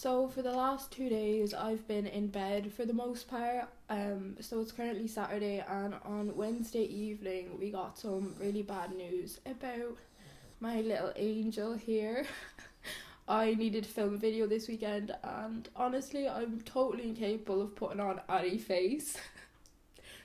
So for the last 2 days I've been in bed for the most part. So it's currently Saturday, and on Wednesday evening we got some really bad news about my little angel here. I needed to film a video this weekend, and honestly I'm totally incapable of putting on any face.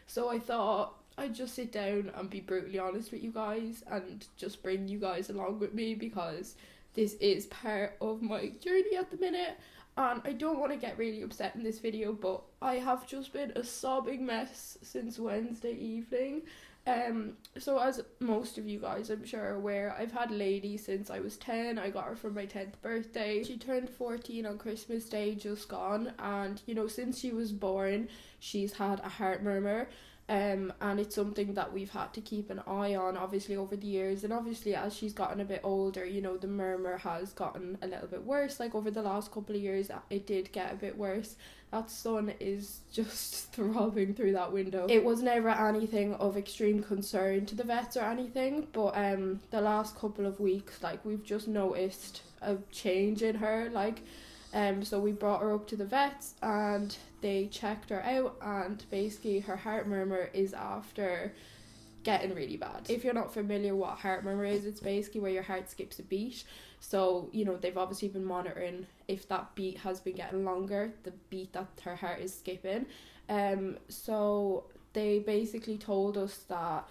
So I thought I'd just sit down and be brutally honest with you guys and just bring you guys along with me, because this is part of my journey at the minute, and I don't want to get really upset in this video, but I have just been a sobbing mess since Wednesday evening. So as most of you guys I'm sure are aware, I've had Lady since I was 10. I got her for my 10th birthday. She turned 14 on Christmas Day just gone, and since she was born she's had a heart murmur. And it's something that we've had to keep an eye on, obviously, over the years. And obviously as she's gotten a bit older, the murmur has gotten a little bit worse. Like over the last couple of years it did get a bit worse. That sun is just throbbing through that window. It was never anything of extreme concern to the vets or anything, but the last couple of weeks, like, we've just noticed a change in her. So we brought her up to the vets and they checked her out, and basically her heart murmur is after getting really bad. If you're not familiar what heart murmur is, it's basically where your heart skips a beat. So they've obviously been monitoring if that beat has been getting longer, the beat that her heart is skipping. So they basically told us that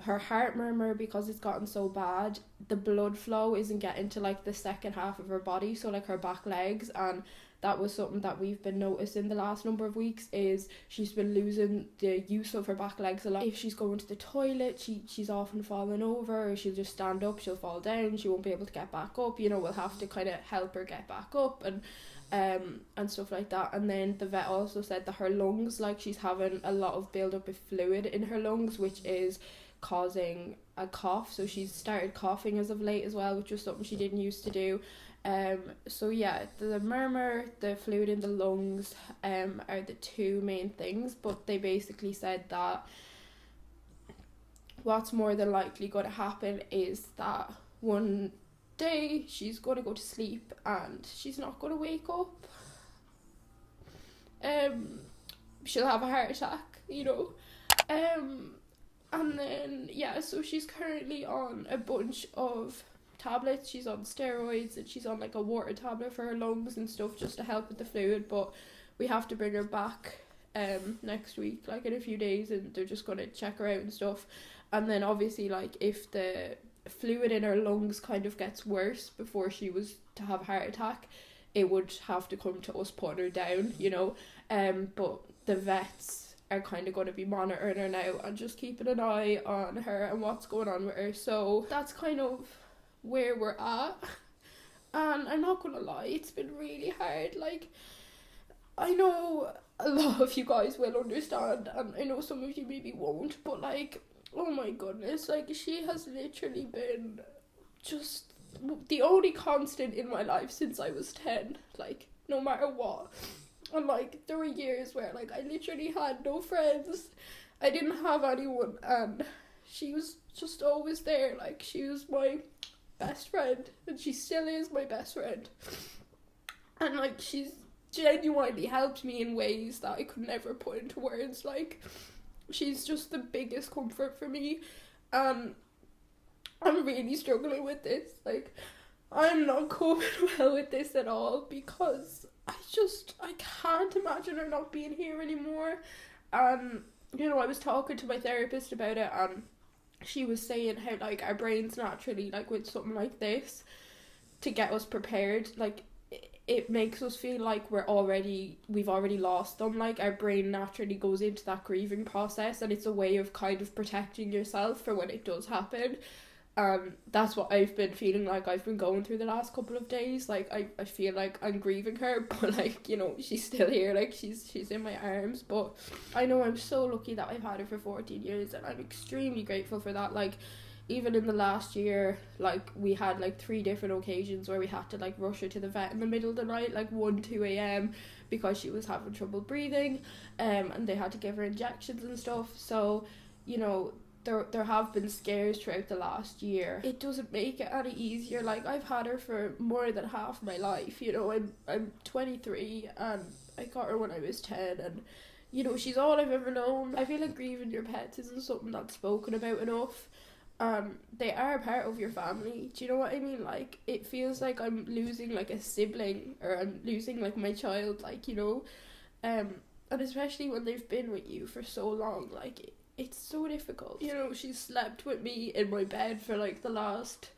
her heart murmur, because it's gotten so bad, the blood flow isn't getting to the second half of her body, so her back legs. And that was something that we've been noticing the last number of weeks, is she's been losing the use of her back legs a lot. If she's going to the toilet, she's often falling over, or she'll just stand up, she'll fall down, she won't be able to get back up. We'll have to kind of help her get back up and stuff like that. And then the vet also said that her lungs, she's having a lot of build up of fluid in her lungs, which is causing a cough. So she's started coughing as of late as well, which was something she didn't used to do. So yeah, the murmur, the fluid in the lungs are the two main things, but they basically said that what's more than likely going to happen is that one day she's going to go to sleep and she's not going to wake up. She'll have a heart attack, and then so she's currently on a bunch of tablets. She's on steroids, and she's on a water tablet for her lungs and stuff, just to help with the fluid. But we have to bring her back next week, in a few days, and they're just going to check her out and stuff. And then obviously if the fluid in her lungs kind of gets worse before she was to have a heart attack, it would have to come to us putting her down, but the vets are kind of going to be monitoring her now and just keeping an eye on her and what's going on with her. So that's kind of where we're at, and I'm not gonna lie, it's been really hard. I know a lot of you guys will understand, and I know some of you maybe won't, but oh my goodness, she has literally been just the only constant in my life since I was 10, no matter what. And there were years where I literally had no friends, I didn't have anyone, and she was just always there. She was my best friend, and she still is my best friend, and she's genuinely helped me in ways that I could never put into words. She's just the biggest comfort for me, and I'm really struggling with this. I'm not coping well with this at all, because I can't imagine her not being here anymore. I was talking to my therapist about it, and she was saying how our brains naturally, with something like this, to get us prepared, it makes us feel like we've already lost them. Our brain naturally goes into that grieving process, and it's a way of kind of protecting yourself for when it does happen. That's what I've been feeling I've been going through the last couple of days. I feel like I'm grieving her, but she's still here, she's in my arms. But I know I'm so lucky that I've had her for 14 years, and I'm extremely grateful for that. Even in the last year, we had 3 different occasions where we had to rush her to the vet in the middle of the night, 1-2 a.m, because she was having trouble breathing, and they had to give her injections and stuff. So there have been scares throughout the last year. It doesn't make it any easier. Like, I've had her for more than half my life, you know. I'm 23 and I got her when I was 10, and you know, she's all I've ever known. I feel like grieving your pets isn't something that's spoken about enough. They are a part of your family. Do you know what I mean? Like, it feels like I'm losing like a sibling, or I'm losing like my child, like, you know. And especially when they've been with you for so long, like, it's so difficult. You know, she's slept with me in my bed for like the last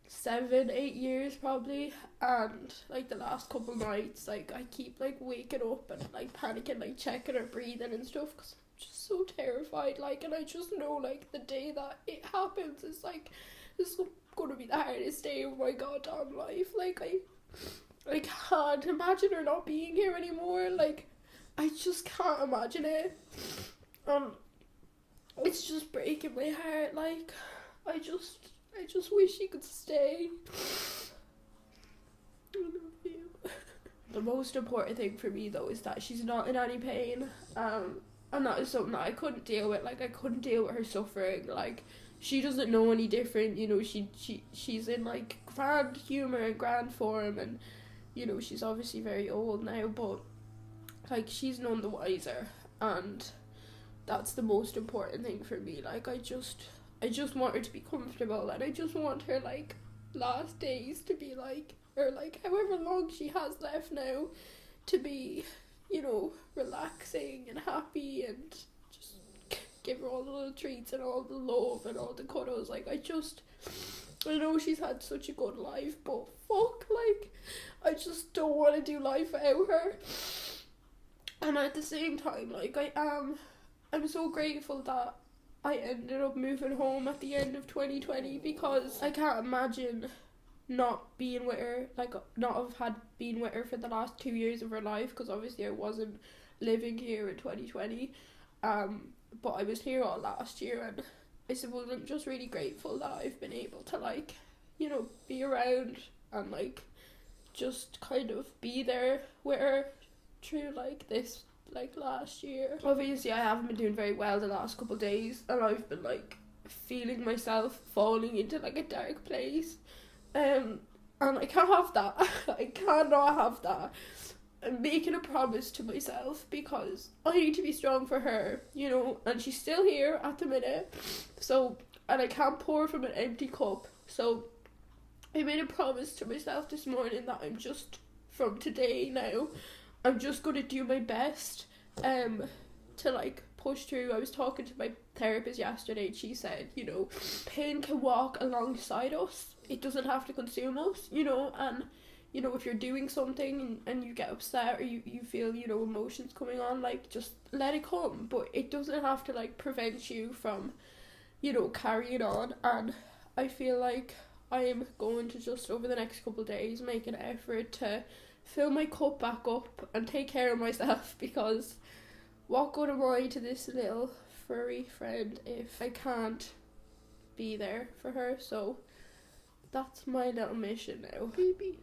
7-8 years probably, and like the last couple nights, like, I keep like waking up and like panicking, like checking her breathing and stuff, because I'm just so terrified, like, and I just know like the day that it happens is like, this is gonna be the hardest day of my goddamn life. Like, I can't imagine her not being here anymore. Like, I just can't imagine it. It's just breaking my heart. Like, I just wish she could stay. I love you. The most important thing for me though is that she's not in any pain. And that is something that I couldn't deal with. Like, I couldn't deal with her suffering. Like, she doesn't know any different, you know. She's in like grand humour and grand form, and you know, she's obviously very old now, but like, she's none the wiser, and that's the most important thing for me. Like, I just want her to be comfortable, and I just want her like last days to be like, or like however long she has left now, to be, you know, relaxing and happy, and just give her all the little treats and all the love and all the cuddles. Like, I know she's had such a good life, but fuck, like, I just don't want to do life without her. And at the same time, like, I'm so grateful that I ended up moving home at the end of 2020, because I can't imagine not being with her, like, not have had been with her for the last 2 years of her life, because obviously I wasn't living here in 2020, but I was here all last year, and I suppose I'm just really grateful that I've been able to, like, you know, be around and like just kind of be there with her through like this like last year. Obviously I haven't been doing very well the last couple of days, and I've been like feeling myself falling into like a dark place, and I can't have that. I cannot have that. I'm making a promise to myself, because I need to be strong for her, you know, and she's still here at the minute, so, and I can't pour from an empty cup, so I made a promise to myself this morning that I'm just, from today now, I'm just going to do my best to like push through. I was talking to my therapist yesterday, and she said, you know, pain can walk alongside us, it doesn't have to consume us, you know, and you know, if you're doing something and you get upset, or you feel, you know, emotions coming on, like, just let it come, but it doesn't have to like prevent you from, you know, carrying on. And I feel like I am going to just over the next couple of days make an effort to fill my cup back up and take care of myself, because what good am I to this little furry friend if I can't be there for her? So that's my little mission now, baby.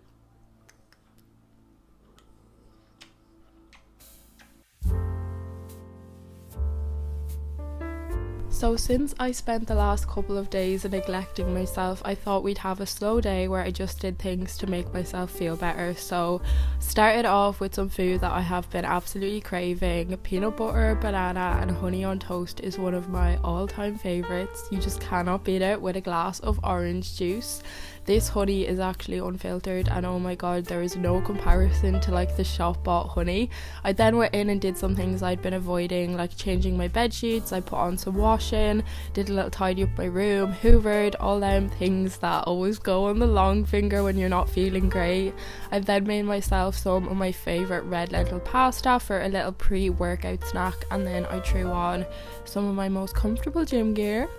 So since I spent the last couple of days neglecting myself, I thought we'd have a slow day where I just did things to make myself feel better. So started off with some food that I have been absolutely craving. Peanut butter, banana and honey on toast is one of my all-time favourites. You just cannot beat it with a glass of orange juice. This honey is actually unfiltered, and oh my god, there is no comparison to like the shop bought honey. I then went in and did some things I'd been avoiding, like changing my bed sheets. I put on some washing, did a little tidy up my room, hoovered, all them things that always go on the long finger when you're not feeling great. I then made myself some of my favourite red lentil pasta for a little pre-workout snack, and then I threw on some of my most comfortable gym gear.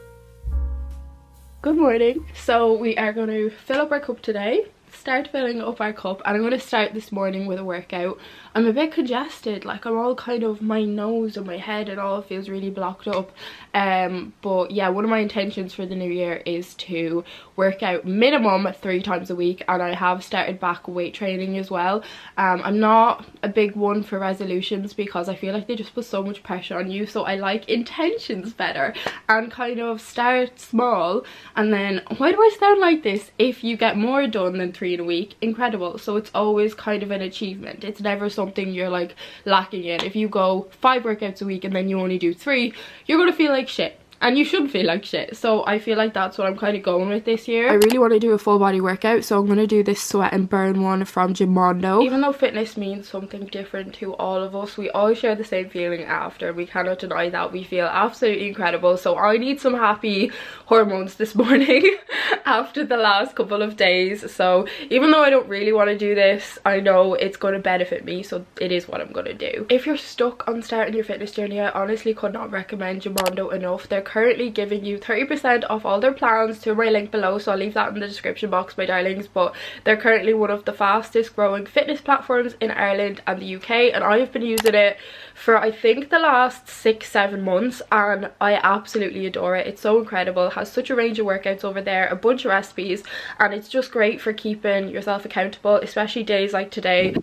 Good morning. So we are going to fill up our cup today. start filling up our cup, and I'm going to start this morning with a workout. I'm a bit congested, like I'm all kind of, my nose and my head and all feels really blocked up. But yeah, one of my intentions for the new year is to work out minimum 3 times a week, and I have started back weight training as well. I'm not a big one for resolutions because I feel like they just put so much pressure on you, so I like intentions better and kind of start small. And then, why do I sound like this? If you get more done than 3 in a week, incredible. So it's always kind of an achievement. It's never something you're like lacking in. If you go 5 workouts a week and then you only do 3, you're gonna feel like shit. And you should feel like shit. So I feel like that's what I'm kind of going with this year. I really want to do a full body workout, so I'm going to do this sweat and burn one from Gimondo. Even though fitness means something different to all of us, we all share the same feeling after. We cannot deny that. We feel absolutely incredible. So I need some happy hormones this morning after the last couple of days. So even though I don't really want to do this, I know it's going to benefit me, so it is what I'm going to do. If you're stuck on starting your fitness journey, I honestly could not recommend Gimondo enough. They're currently giving you 30% off all their plans through my link below, so I'll leave that in the description box, my darlings. But they're currently one of the fastest growing fitness platforms in Ireland and the UK, and I have been using it for I think the last 6-7 months, and I absolutely adore it. It's so incredible. It has such a range of workouts over there, a bunch of recipes, and it's just great for keeping yourself accountable, especially days like today.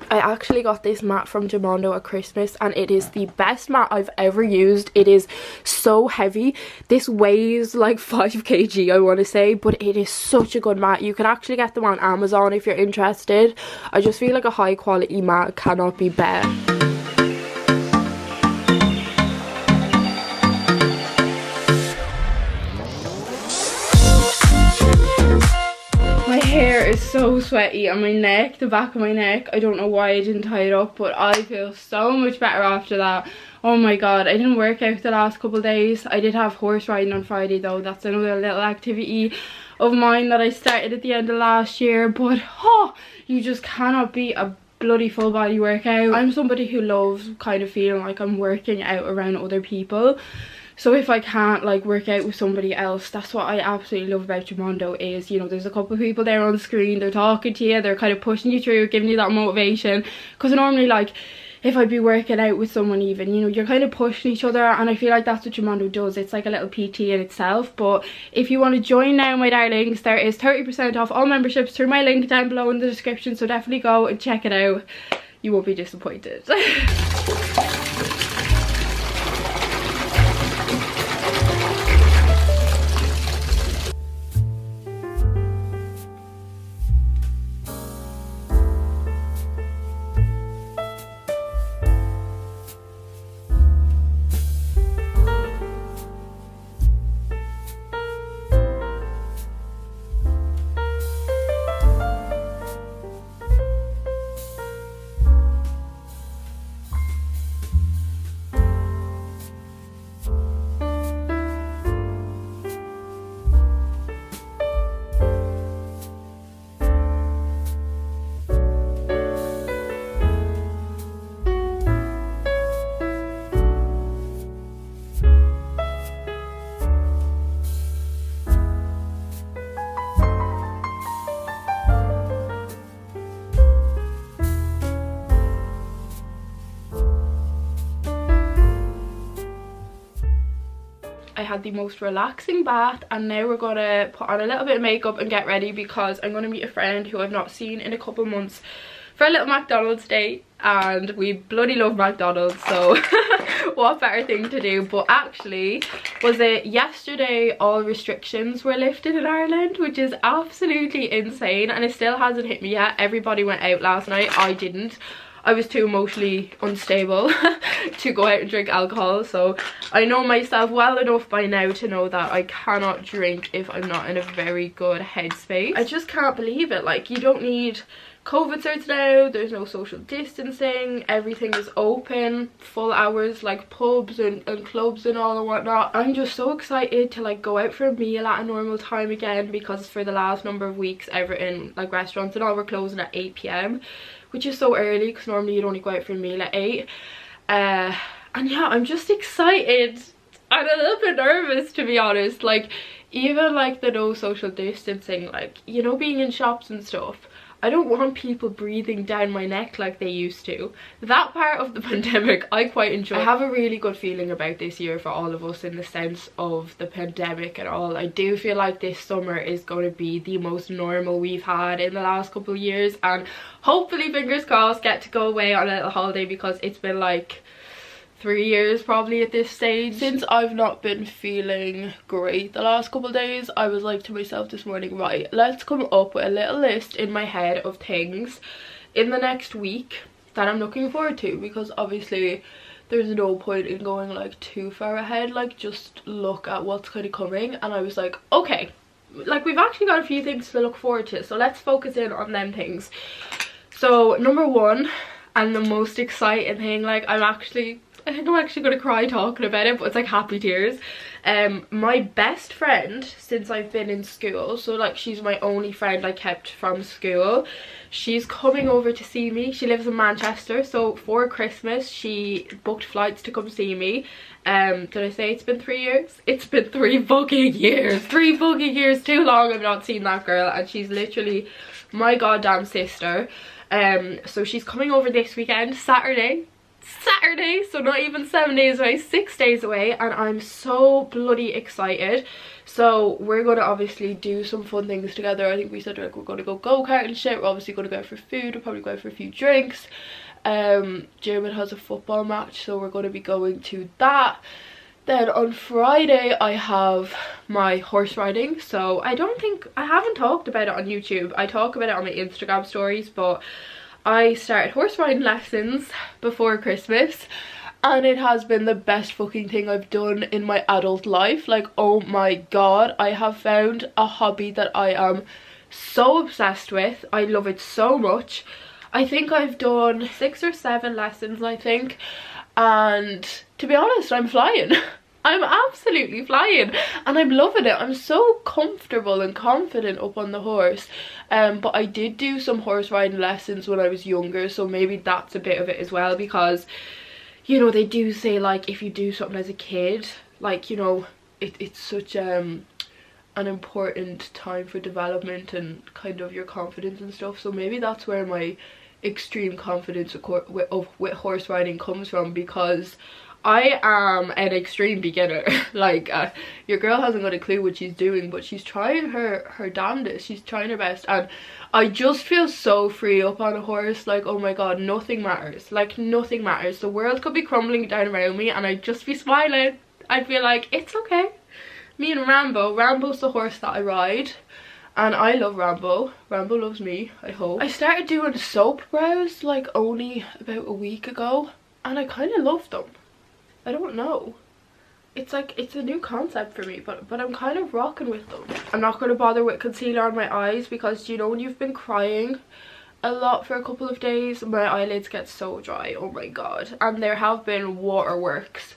I actually got this mat from Gimondo at Christmas, and it is the best mat I've ever used. It is so heavy. This weighs like 5 kg, I want to say, but it is such a good mat. You can actually get them on Amazon if you're interested. I just feel like a high quality mat cannot be better. My hair is so sweaty, and my neck, the back of my neck, I don't know why I didn't tie it up, but I feel so much better after that. Oh my god, I didn't work out the last couple of days. I did have horse riding on Friday though. That's another little activity of mine that I started at the end of last year, but you just cannot beat a bloody full body workout. I'm somebody who loves kind of feeling like I'm working out around other people. So if I can't like work out with somebody else, that's what I absolutely love about Gimondo is, you know, there's a couple of people there on the screen, they're talking to you, they're kind of pushing you through, giving you that motivation. Because normally, like, if I'd be working out with someone even, you know, you're kind of pushing each other, and I feel like that's what Gimondo does. It's like a little PT in itself. But if you want to join now, my darlings, there is 30% off all memberships through my link down below in the description, so definitely go and check it out. You won't be disappointed. I had the most relaxing bath, and now we're gonna put on a little bit of makeup and get ready because I'm gonna meet a friend who I've not seen in a couple months for a little McDonald's date, and we bloody love McDonald's, so what better thing to do. But actually, was it yesterday all restrictions were lifted in Ireland, which is absolutely insane, and it still hasn't hit me yet. Everybody went out last night, I didn't. I was too emotionally unstable to go out and drink alcohol, so I know myself well enough by now to know that I cannot drink if I'm not in a very good headspace. I just can't believe it. Like, you don't need COVID certs now, there's no social distancing, everything is open, full hours, like pubs and clubs and all and whatnot. I'm just so excited to like go out for a meal at a normal time again, because for the last number of weeks everything, like restaurants and all, were closing at 8 p.m, which is so early because normally you'd only go out for a meal at 8. And yeah, I'm just excited. I'm a little bit nervous, to be honest. Like, even like the no social distancing, like, you know, being in shops and stuff, I don't want people breathing down my neck like they used to. That part of the pandemic I quite enjoy. I have a really good feeling about this year for all of us in the sense of the pandemic and all. I do feel like this summer is going to be the most normal we've had in the last couple of years, and hopefully, fingers crossed, get to go away on a little holiday, because it's been like 3 years probably at this stage since I've not been feeling great the last couple of days. I was like to myself this morning, right, let's come up with a little list in my head of things in the next week that I'm looking forward to, because obviously there's no point in going like too far ahead, like just look at what's kind of coming. And I was like, okay, like we've actually got a few things to look forward to, so let's focus in on them things. So number one, and the most exciting thing, like I think I'm actually going to cry talking about it, but it's like happy tears. My best friend since I've been in school, so like she's my only friend I kept from school, she's coming over to see me. She lives in Manchester, so for Christmas she booked flights to come see me. Did I say it's been 3 years? It's been 3 fucking years. 3 fucking years, too long I've not seen that girl, and she's literally my goddamn sister. So she's coming over this weekend, Saturday, so not even 7 days away, 6 days away, and I'm so bloody excited. So we're gonna obviously do some fun things together. I think we said like we're gonna go-kart and shit. We're obviously gonna go out for food, we'll probably go out for a few drinks. German has a football match, so we're gonna be going to that. Then on Friday I have my horse riding. So I haven't talked about it on YouTube. I talk about it on my Instagram stories, but I started horse riding lessons before Christmas, and it has been the best fucking thing I've done in my adult life. Like, oh my god, I have found a hobby that I am so obsessed with. I love it so much. I think I've done 6 or 7 lessons, I think, and to be honest, I'm flying. I'm absolutely flying, and I'm loving it. I'm so comfortable and confident up on the horse. But I did do some horse riding lessons when I was younger, so maybe that's a bit of it as well, because, you know, they do say like if you do something as a kid, like, you know, it's such an important time for development and kind of your confidence and stuff. So maybe that's where my extreme confidence with horse riding comes from, because I am an extreme beginner. Like, your girl hasn't got a clue what she's doing, but she's trying her damnedest. She's trying her best, and I just feel so free up on a horse. Like, oh my god, nothing matters. Like, nothing matters. The world could be crumbling down around me and I'd just be smiling. I'd be like, it's okay. Me and Rambo's the horse that I ride, and I love Rambo. Rambo loves me, I hope. I started doing soap brows like only about a week ago, and I kind of love them. I don't know, it's like, it's a new concept for me, but I'm kind of rocking with them. I'm not going to bother with concealer on my eyes, because, you know, when you've been crying a lot for a couple of days, my eyelids get so dry, oh my god. And there have been waterworks,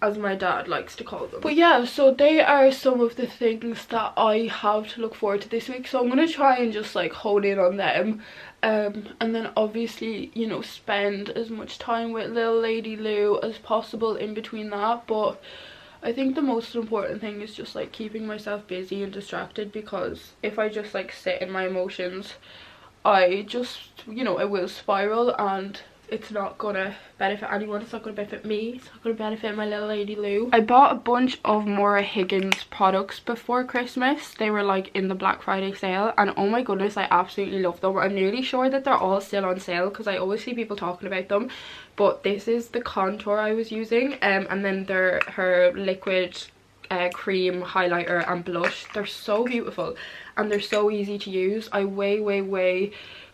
as my dad likes to call them. But yeah, so they are some of the things that I have to look forward to this week, so I'm going to try and just like hone in on them. And then obviously, you know, spend as much time with little Lady Lou as possible in between that. But I think the most important thing is just like keeping myself busy and distracted, because if I just like sit in my emotions, I just, you know, I will spiral, and it's not gonna benefit anyone. It's not gonna benefit me. It's not gonna benefit my little Lady Lou. I bought a bunch of Maura Higgins products before Christmas. They were like in the Black Friday sale, and oh my goodness, I absolutely love them. I'm nearly sure that they're all still on sale, because I always see people talking about them. But this is the contour I was using, and then her liquid cream highlighter and blush. They're so beautiful, and they're so easy to use. I way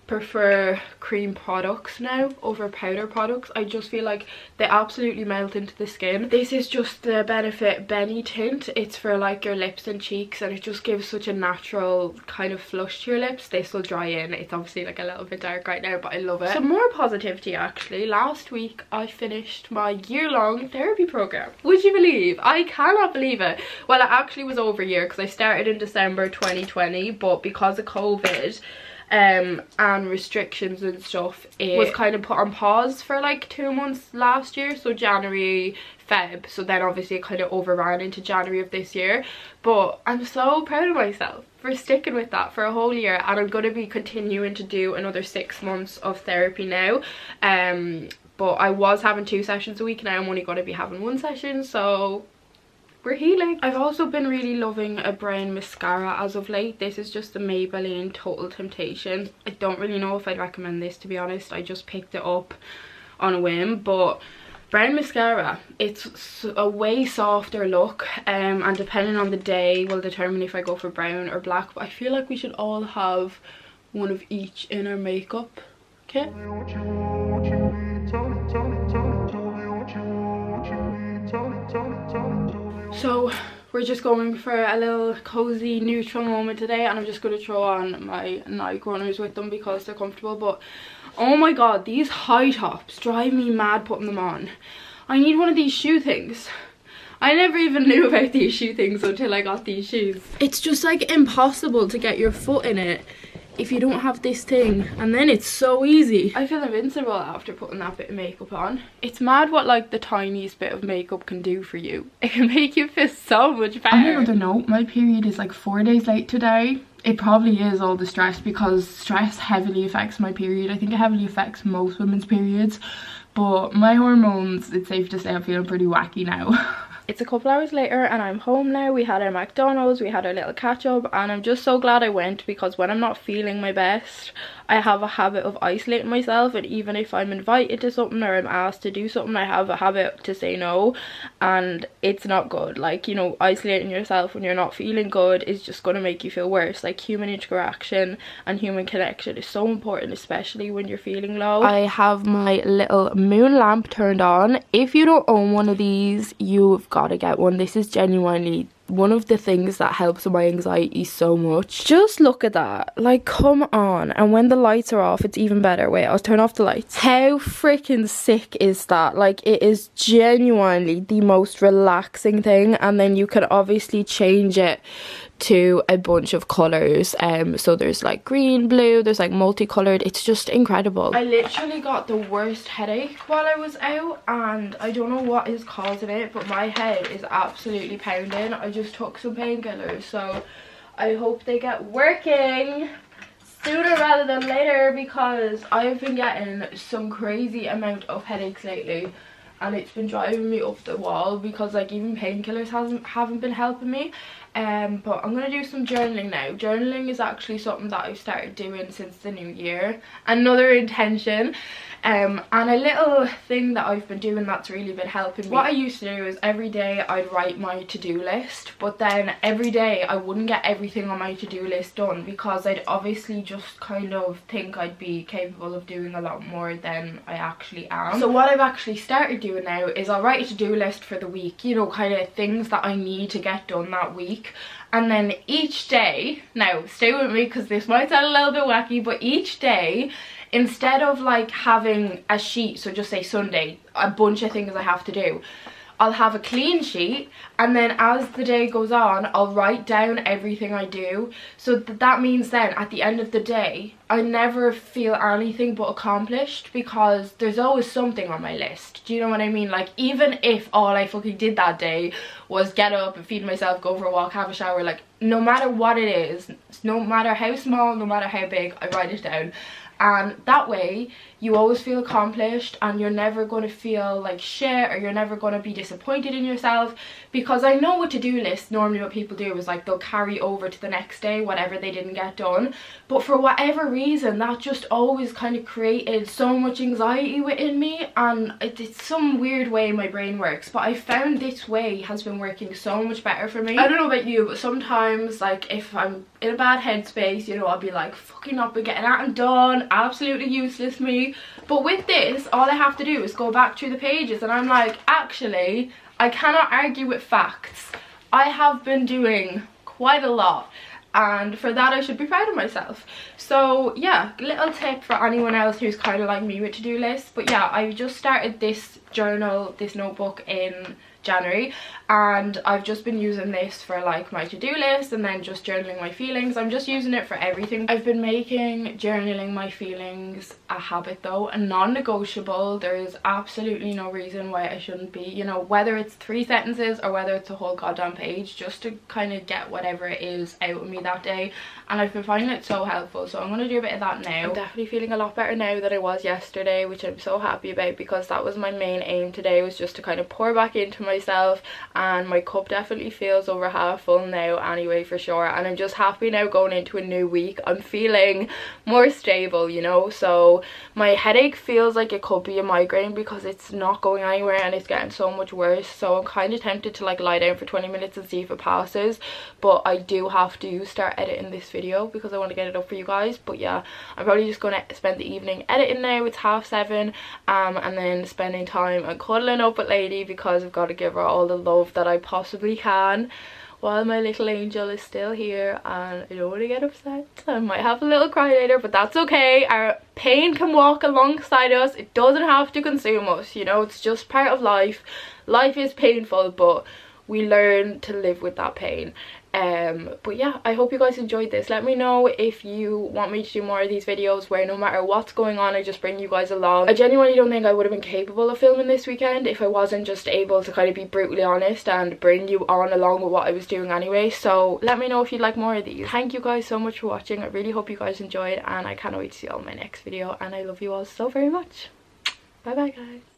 prefer cream products now over powder products. I just feel like they absolutely melt into the skin. This is just the Benefit Benny tint. It's for like your lips and cheeks, and it just gives such a natural kind of flush to your lips. They still dry in. It's obviously like a little bit dark right now, but I love it. Some more positivity actually. Last week I finished my year-long therapy program. Would you believe? I cannot believe it. Well, it actually was over a year, because I started in December 2020, but because of COVID, and restrictions and stuff, it was kind of put on pause for like 2 months last year, so January, Feb, so then obviously it kind of overran into January of this year. But I'm so proud of myself for sticking with that for a whole year, and I'm going to be continuing to do another 6 months of therapy now. But I was having 2 sessions a week, now I'm only going to be having 1 session, so we're healing. I've also been really loving a brown mascara as of late. This is just the Maybelline Total Temptation. I don't really know if I'd recommend this, to be honest. I just picked it up on a whim, but brown mascara, it's a way softer look, and depending on the day will determine if I go for brown or black. But I feel like we should all have one of each in our makeup. Okay. So we're just going for a little cozy neutral moment today, and I'm just going to throw on my night runners with them because they're comfortable. But oh my god, these high tops drive me mad putting them on. I need one of these shoe things. I never even knew about these shoe things until I got these shoes. It's just like impossible to get your foot in it if you don't have this thing, and then it's so easy. I feel invincible after putting that bit of makeup on. It's mad what like the tiniest bit of makeup can do for you. It can make you feel so much better. On another note, my period is like 4 days late today. It probably is all the stress, because stress heavily affects my period. I think it heavily affects most women's periods, but my hormones, it's safe to say I'm feeling pretty wacky now. It's a couple hours later and I'm home now. We had our McDonald's, we had our little catch up, and I'm just so glad I went, because when I'm not feeling my best, I have a habit of isolating myself, and even if I'm invited to something or I'm asked to do something, I have a habit to say no, and it's not good. Like, you know, isolating yourself when you're not feeling good is just going to make you feel worse. Like, human interaction and human connection is so important, especially when you're feeling low. I have my little moon lamp turned on. If you don't own one of these, you've got to get one. This is genuinely one of the things that helps with my anxiety so much. Just look at that, like, come on. And when the lights are off, it's even better. Wait, I'll turn off the lights. How freaking sick is that? Like, it is genuinely the most relaxing thing. And then you can obviously change it to a bunch of colors, so there's like green, blue, there's like multicolored. It's just incredible. I literally got the worst headache while I was out, and I don't know what is causing it, but my head is absolutely pounding. I just took some painkillers, so I hope they get working sooner rather than later, because I've been getting some crazy amount of headaches lately, and it's been driving me up the wall, because like even painkillers haven't been helping me. But I'm gonna do some journaling now. Journaling is actually something that I've started doing since the new year. Another intention. And a little thing that I've been doing that's really been helping me. What I used to do is every day I'd write my to-do list, but then every day I wouldn't get everything on my to-do list done, because I'd obviously just kind of think I'd be capable of doing a lot more than I actually am. So what I've actually started doing now is I'll write a to-do list for the week, you know, kind of things that I need to get done that week. And then each day, now stay with me because this might sound a little bit wacky, but each day, instead of like having a sheet, so just say Sunday, a bunch of things I have to do, I'll have a clean sheet, and then as the day goes on, I'll write down everything I do. So that means then at the end of the day, I never feel anything but accomplished, because there's always something on my list. Do you know what I mean? Like, even if all I fucking did that day was get up and feed myself, go for a walk, have a shower, like, no matter what it is, no matter how small, no matter how big, I write it down. And that way you always feel accomplished, and you're never going to feel like shit, or you're never going to be disappointed in yourself, because I know with to-do lists, normally what people do is like they'll carry over to the next day whatever they didn't get done, but for whatever reason that just always kind of created so much anxiety within me, and it's some weird way my brain works, but I found this way has been working so much better for me. I don't know about you, but sometimes, like, if I'm in a bad headspace, you know, I'll be like, fucking not been getting anything done, absolutely useless me. But with this, all I have to do is go back through the pages, and I'm like, actually, I cannot argue with facts. I have been doing quite a lot, and for that I should be proud of myself. So yeah, little tip for anyone else who's kind of like me with to-do lists. But yeah, I just started this journal, this notebook in January, and I've just been using this for like my to-do list and then just journaling my feelings. I'm just using it for everything. I've been making journaling my feelings a habit though, a non-negotiable. There is absolutely no reason why I shouldn't be, you know, whether it's 3 sentences or whether it's a whole goddamn page, just to kind of get whatever it is out of me that day. And I've been finding it so helpful, so I'm going to do a bit of that now. I'm definitely feeling a lot better now than I was yesterday, which I'm so happy about, because that was my main aim today, was just to kind of pour back into myself, and my cup definitely feels over half full now anyway, for sure. And I'm just happy now going into a new week. I'm feeling more stable, you know. So my headache feels like it could be a migraine because it's not going anywhere and it's getting so much worse. So I'm kind of tempted to like lie down for 20 minutes and see if it passes, but I do have to start editing this video because I want to get it up for you guys. But yeah, I'm probably just going to spend the evening editing now. It's 7:30, and then spending time and cuddling up with Lady, because I've got to give her all the love that I possibly can while my little angel is still here, and I don't want to get upset. I might have a little cry later, but that's okay. Our pain can walk alongside us. It doesn't have to consume us, you know. It's just part of life. Life is painful, but we learn to live with that pain. But yeah, I hope you guys enjoyed this. Let me know if you want me to do more of these videos where no matter what's going on, I just bring you guys along. I genuinely don't think I would have been capable of filming this weekend if I wasn't just able to kind of be brutally honest and bring you on along with what I was doing anyway. So let me know if you'd like more of these. Thank you guys so much for watching. I really hope you guys enjoyed, and I can't wait to see you all in my next video, and I love you all so very much. Bye bye guys.